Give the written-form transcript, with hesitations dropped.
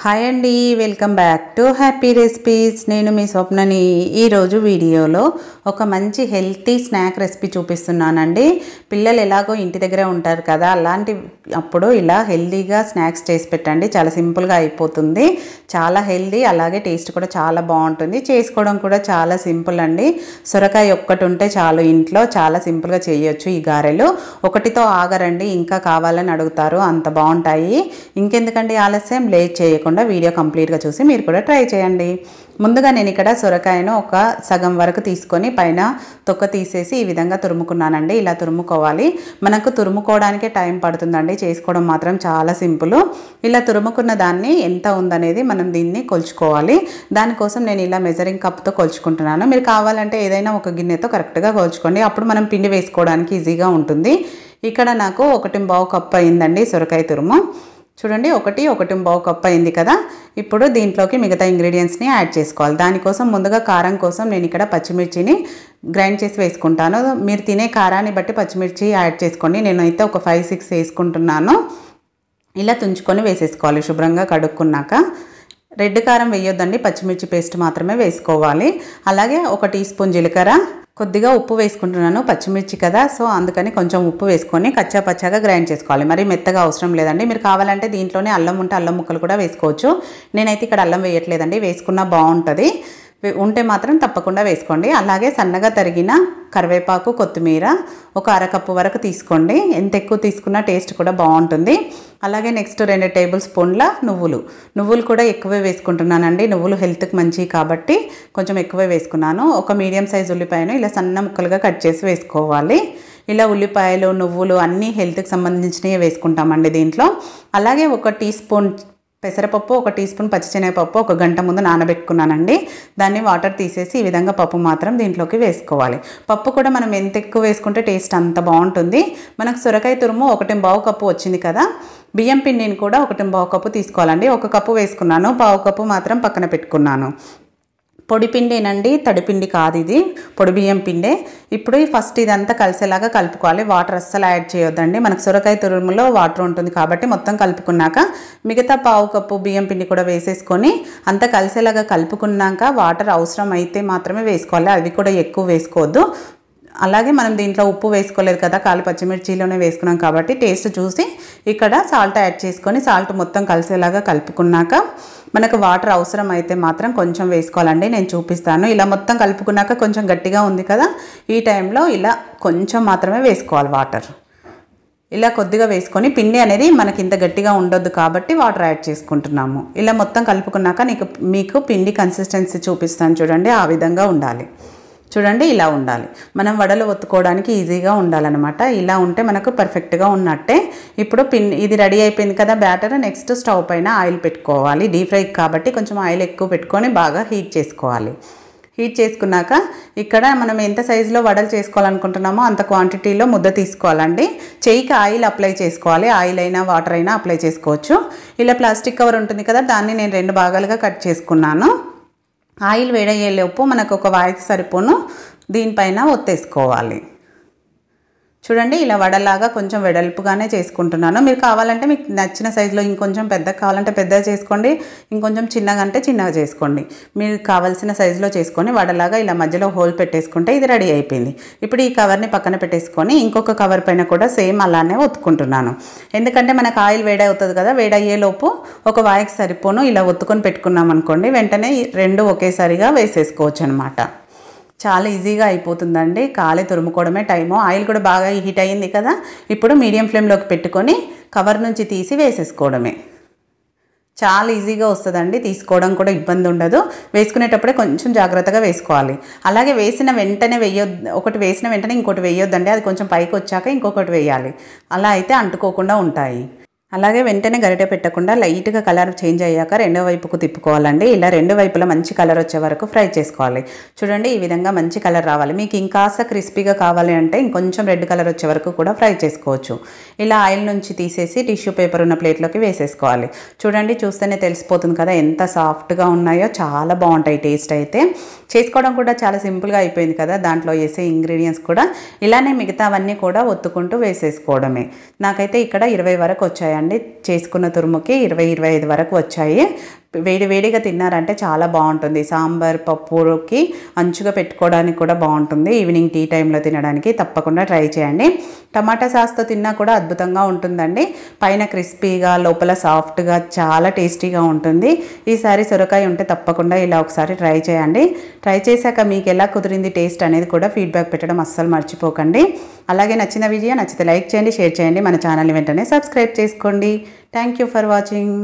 Hi అండి, welcome back to happy recipes. నేను మీ స్వప్నని. ఈరోజు వీడియోలో ఒక మంచి హెల్తీ స్నాక్ రెసిపీ చూపిస్తున్నానండి. పిల్లలు ఎలాగో ఇంటి దగ్గరే ఉంటారు కదా, అలాంటి అప్పుడు ఇలా హెల్తీగా స్నాక్స్ చేసి పెట్టండి. చాలా సింపుల్గా అయిపోతుంది, చాలా హెల్తీ, అలాగే టేస్ట్ కూడా చాలా బాగుంటుంది. చేసుకోవడం కూడా చాలా సింపుల్ అండి. సొరకాయ ఒక్కటి ఉంటే చాలు, ఇంట్లో చాలా సింపుల్గా చేయొచ్చు. ఈ గారెలు ఒకటితో ఆగరండి, ఇంకా కావాలని అడుగుతారు, అంత బాగుంటాయి. ఇంకెందుకండి ఆలస్యం, లేట్ చేయకుండా వీడియో కంప్లీట్గా చూసి మీరు కూడా ట్రై చేయండి. ముందుగా నేను ఇక్కడ సొరకాయను ఒక సగం వరకు తీసుకొని పైన తొక్క తీసేసి ఈ విధంగా తురుముకున్నానండి. ఇలా తురుముకోవాలి. మనకు తురుముకోవడానికే టైం పడుతుందండి, చేసుకోవడం మాత్రం చాలా సింపుల్. ఇలా తురుముకున్న దాన్ని ఎంత ఉందనేది మనం దీన్ని కొలుచుకోవాలి. దానికోసం నేను ఇలా మెజరింగ్ కప్తో కొలుచుకుంటున్నాను. మీరు కావాలంటే ఏదైనా ఒక గిన్నెతో కరెక్ట్గా కొలుచుకోండి, అప్పుడు మనం పిండి వేసుకోవడానికి ఈజీగా ఉంటుంది. ఇక్కడ నాకు 1.5 కప్పు అయిందండి సొరకాయ తురుము. చూడండి, 1.5 కప్పు అయింది కదా. ఇప్పుడు దీంట్లోకి మిగతా ఇంగ్రీడియంట్స్ని యాడ్ చేసుకోవాలి. దానికోసం ముందుగా కారం కోసం నేను ఇక్కడ పచ్చిమిర్చిని గ్రైండ్ చేసి వేసుకుంటాను. మీరు తినే కారాన్ని బట్టి పచ్చిమిర్చి యాడ్ చేసుకోండి. నేనైతే ఒక 5-6 వేసుకుంటున్నాను. ఇలా తుంచుకొని వేసేసుకోవాలి శుభ్రంగా కడుక్కున్నాక. రెడ్ కారం వేయొద్దండి, పచ్చిమిర్చి పేస్ట్ మాత్రమే వేసుకోవాలి. అలాగే 1 టీ స్పూన్ జీలకర్ర, కొద్దిగా ఉప్పు వేసుకుంటున్నాను, పచ్చిమిర్చి కదా, సో అందుకని కొంచెం ఉప్పు వేసుకొని కచ్చా పచ్చాగా గ్రైండ్ చేసుకోవాలి. మరి మెత్తగా అవసరం లేదండి. మీరు కావాలంటే దీంట్లోనే అల్లం ఉంటే అల్లం ముక్కలు కూడా వేసుకోవచ్చు. నేనైతే ఇక్కడ అల్లం వేయట్లేదండి, వేసుకున్నా బాగుంటుంది. ఉంటే మాత్రం తప్పకుండా వేసుకోండి. అలాగే సన్నగా తరిగిన కరివేపాకు, కొత్తిమీర ఒక 1/2 కప్పు వరకు తీసుకోండి. ఎంత ఎక్కువ తీసుకున్నా టేస్ట్ కూడా బాగుంటుంది. అలాగే నెక్స్ట్ 2 టేబుల్ స్పూన్ల నువ్వులు కూడా ఎక్కువే వేసుకుంటున్నానండి. నువ్వులు హెల్త్కి మంచివి కాబట్టి కొంచెం ఎక్కువే వేసుకున్నాను. ఒక మీడియం సైజ్ ఉల్లిపాయను ఇలా సన్న ముక్కలుగా కట్ చేసి వేసుకోవాలి. ఇలా ఉల్లిపాయలు, నువ్వులు అన్నీ హెల్త్కి సంబంధించినవి వేసుకుంటామండి దీంట్లో. అలాగే 1 టీ స్పూన్ పెసరపప్పు, 1 టీ స్పూన్ పచ్చిశనగపప్పు 1 గంట ముందు నానబెట్టుకున్నానండి. దాన్ని వాటర్ తీసేసి ఈ విధంగా పప్పు మాత్రం దీంట్లోకి వేసుకోవాలి. పప్పు కూడా మనం ఎంత ఎక్కువ వేసుకుంటే టేస్ట్ అంత బాగుంటుంది. మనకు సొరకాయ తురుము 1.5 కప్పు వచ్చింది కదా. బియ్యం పిండిని కూడా 1.5 కప్పు తీసుకోవాలండి. 1 కప్పు వేసుకున్నాను, 1/2 కప్పు మాత్రం పక్కన పెట్టుకున్నాను. పొడి పిండేనండి, తడిపిండి కాదు, ఇది పొడి బియ్యం పిండే. ఇప్పుడు ఫస్ట్ ఇదంతా కలిసేలాగా కలుపుకోవాలి. వాటర్ అస్సలు యాడ్ చేయొద్దండి, మనకు సొరకాయ తురుములో వాటర్ ఉంటుంది కాబట్టి. మొత్తం కలుపుకున్నాక మిగతా 1/2 కప్పు బియ్యం పిండి కూడా వేసేసుకొని అంతా కలిసేలాగా కలుపుకున్నాక వాటర్ అవసరం అయితే మాత్రమే వేసుకోవాలి, అవి కూడా ఎక్కువ వేసుకోవద్దు. అలాగే మనం దీంట్లో ఉప్పు వేసుకోలేదు కదా, కాలి పచ్చిమిర్చిలోనే వేసుకున్నాం కాబట్టి టేస్ట్ చూసి ఇక్కడ సాల్ట్ యాడ్ చేసుకొని సాల్ట్ మొత్తం కలిసేలాగా కలుపుకున్నాక మనకు వాటర్ అవసరం అయితే మాత్రం కొంచెం వేసుకోవాలండి. నేను చూపిస్తాను. ఇలా మొత్తం కలుపుకున్నాక కొంచెం గట్టిగా ఉంది కదా, ఈ టైంలో ఇలా కొంచెం మాత్రమే వేసుకోవాలి వాటర్. ఇలా కొద్దిగా వేసుకొని, పిండి అనేది మనకి ఇంత గట్టిగా ఉండొద్దు కాబట్టి వాటర్ యాడ్ చేసుకుంటున్నాము. ఇలా మొత్తం కలుపుకున్నాక మీకు పిండి కన్సిస్టెన్సీ చూపిస్తాను చూడండి, ఆ విధంగా ఉండాలి. చూడండి, ఇలా ఉండాలి. మనం వడలు ఒత్తుకోవడానికి ఈజీగా ఉండాలన్నమాట. ఇలా ఉంటే మనకు పర్ఫెక్ట్గా ఉన్నట్టే. ఇప్పుడు ఇది రెడీ అయిపోయింది కదా బ్యాటర్. నెక్స్ట్ స్టవ్ పైన ఆయిల్ పెట్టుకోవాలి. డీప్ ఫ్రై కాబట్టి కొంచెం ఆయిల్ ఎక్కువ పెట్టుకొని బాగా హీట్ చేసుకోవాలి. హీట్ చేసుకున్నాక ఇక్కడ మనం ఎంత సైజులో వడలు చేసుకోవాలనుకుంటున్నామో అంత క్వాంటిటీలో ముద్ద తీసుకోవాలండి. చెయ్యికి ఆయిల్ అప్లై చేసుకోవాలి. ఆయిల్ అయినా వాటర్ అయినా అప్లై చేసుకోవచ్చు. ఇలా ప్లాస్టిక్ కవర్ ఉంటుంది కదా, దాన్ని నేను 2 భాగాలుగా కట్ చేసుకున్నాను. ఆయిల్ వేడయ్యేలోపు మనకు ఒక వాయికి సరిపోను దీనిపైన ఒత్తేసుకోవాలి. చూడండి, ఇలా వడలాగా కొంచెం వెడల్పుగానే చేసుకుంటున్నాను. మీరు కావాలంటే మీకు నచ్చిన సైజులో ఇంకొంచెం పెద్దగా కావాలంటే పెద్దగా చేసుకోండి, ఇంకొంచెం చిన్నగా అంటే చిన్నగా చేసుకోండి. మీరు కావాల్సిన సైజులో చేసుకొని వడలాగా ఇలా మధ్యలో హోల్ పెట్టేసుకుంటే ఇది రెడీ అయిపోయింది. ఇప్పుడు ఈ కవర్ని పక్కన పెట్టేసుకొని ఇంకొక కవర్ పైన కూడా సేమ్ అలానే ఒత్తుకుంటున్నాను. ఎందుకంటే మనకు ఆయిల్ వేడవుతుంది కదా, వేడయ్యేలోపు ఒక వాయికి సరిపోను ఇలా ఒత్తుకొని పెట్టుకున్నాం అనుకోండి, వెంటనే 2 ఒకేసారిగా వేసేసుకోవచ్చు అనమాట. చాలా ఈజీగా అయిపోతుందండి. కాలే తురుముకోవడమే టైము. ఆయిల్ కూడా బాగా హీట్ అయ్యింది కదా. ఇప్పుడు మీడియం ఫ్లేమ్లోకి పెట్టుకొని కవర్ నుంచి తీసి వేసేసుకోవడమే. చాలా ఈజీగా వస్తుందండి, తీసుకోవడం కూడా ఇబ్బంది ఉండదు. వేసుకునేటప్పుడే కొంచెం జాగ్రత్తగా వేసుకోవాలి. అలాగే వేసిన వెంటనే ఒకటి వేసిన వెంటనే ఇంకోటి వేయొద్దండి, అది కొంచెం పైకి వచ్చాక ఇంకొకటి వేయాలి. అలా అయితే అంటుకోకుండా ఉంటాయి. అలాగే వెంటనే గరిటె పెట్టకుండా లైట్గా కలర్ చేంజ్ అయ్యాక రెండో వైపుకు తిప్పుకోవాలండి. ఇలా 2 వైపులా మంచి కలర్ వచ్చే వరకు ఫ్రై చేసుకోవాలి. చూడండి, ఈ విధంగా మంచి కలర్ రావాలి. మీకు ఇంకాస్త క్రిస్పీగా కావాలి అంటే ఇంకొంచెం రెడ్ కలర్ వచ్చే వరకు కూడా ఫ్రై చేసుకోవచ్చు. ఇలా ఆయిల్ నుంచి తీసేసి టిష్యూ పేపర్ ఉన్న ప్లేట్లోకి వేసేసుకోవాలి. చూడండి, చూస్తేనే తెలిసిపోతుంది కదా ఎంత సాఫ్ట్గా ఉన్నాయో, చాలా బాగుంటాయి. టేస్ట్ అయితే చేసుకోవడం కూడా చాలా సింపుల్గా అయిపోయింది కదా. దాంట్లో వేసే ఇంగ్రీడియంట్స్ కూడా ఇలానే మిగతావన్నీ కూడా ఒత్తుకుంటూ వేసేసుకోవడమే. నాకైతే ఇక్కడ 20 వరకు వచ్చాయి వచ్చాయండి. చేసుకున్న తురుముకి 20-25 వరకు వచ్చాయి. వేడివేడిగా తిన్నారంటే చాలా బాగుంటుంది. సాంబార్ పప్పుకి అంచుగా పెట్టుకోవడానికి కూడా బాగుంటుంది. ఈవినింగ్ టీ టైంలో తినడానికి తప్పకుండా ట్రై చేయండి. టమాటా సాస్తో తిన్నా కూడా అద్భుతంగా ఉంటుందండి. పైన క్రిస్పీగా లోపల సాఫ్ట్గా చాలా టేస్టీగా ఉంటుంది. ఈసారి సొరకాయ ఉంటే తప్పకుండా ఇలా ఒకసారి ట్రై చేయండి. ట్రై చేశాక మీకు ఎలా కుదిరింది టేస్ట్ అనేది కూడా ఫీడ్బ్యాక్ పెట్టడం అస్సలు మర్చిపోకండి. అలాగే నచ్చిన వీడియో నచ్చితే లైక్ చేయండి, షేర్ చేయండి. మన ఛానల్ని వెంటనే సబ్స్క్రైబ్ చేసుకోండి. Thank you for watching.